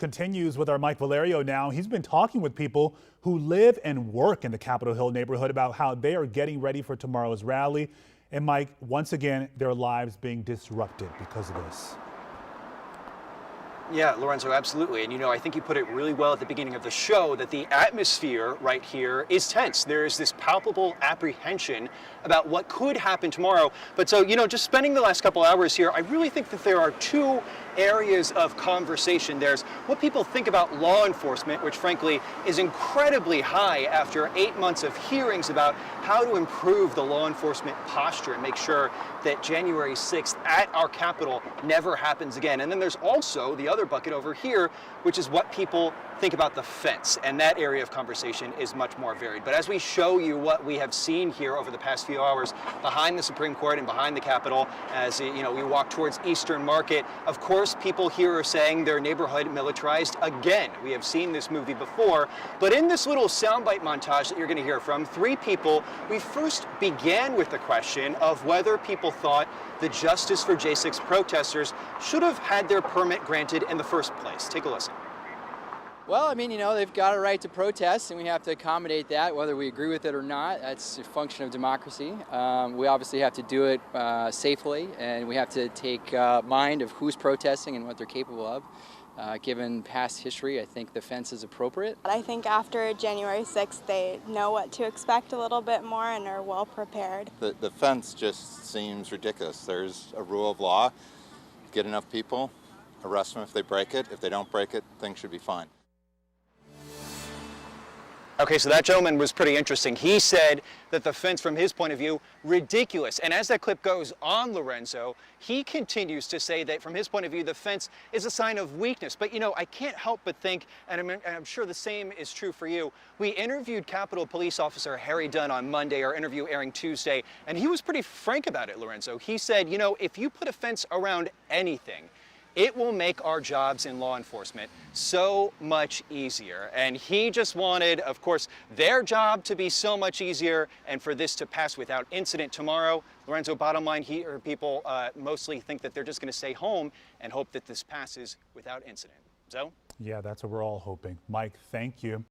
Continues with our Mike Valerio now. He's been talking with people who live and work in the Capitol Hill neighborhood about how they are getting ready for tomorrow's rally. And Mike, once again, their lives being disrupted because of this. Yeah, Lorenzo, absolutely. And I think you put it really well at the beginning of the show that the atmosphere right here is tense. There is this palpable apprehension about what could happen tomorrow. But so, just spending the last couple hours here, I really think that there are two areas of conversation. There's what people think about law enforcement, which frankly is incredibly high after 8 months of hearings about how to improve the law enforcement posture and make sure that January 6th at our Capitol never happens again. And then there's also the other bucket over here, which is what people think about the fence, and that area of conversation is much more varied. But as we show you what we have seen here over the past few hours behind the Supreme Court and behind the Capitol, as we walk towards Eastern Market, of course people here are saying their neighborhood militarized again. We have seen this movie before, but in this little soundbite montage that you're going to hear from three people, we first began with the question of whether people thought the Justice for J6 protesters should have had their permit granted in the first place. Take a listen. Well, I mean, they've got a right to protest, and we have to accommodate that, whether we agree with it or not. That's a function of democracy. We obviously have to do it safely, and we have to take mind of who's protesting and what they're capable of. Given past history, I think the fence is appropriate. I think after January 6th, they know what to expect a little bit more and are well prepared. The fence just seems ridiculous. There's a rule of law. Get enough people, arrest them if they break it. If they don't break it, things should be fine. Okay, so that gentleman was pretty interesting. He said that the fence, from his point of view, ridiculous. And as that clip goes on, Lorenzo, he continues to say that from his point of view, the fence is a sign of weakness. But I can't help but think, and I'm sure the same is true for you, we interviewed Capitol Police Officer Harry Dunn on Monday, our interview airing Tuesday, and he was pretty frank about it, Lorenzo. He said, if you put a fence around anything, it will make our jobs in law enforcement so much easier. And he just wanted, of course, their job to be so much easier and for this to pass without incident tomorrow. Lorenzo, bottom line here, people mostly think that they're just going to stay home and hope that this passes without incident. So? Yeah, that's what we're all hoping. Mike, thank you.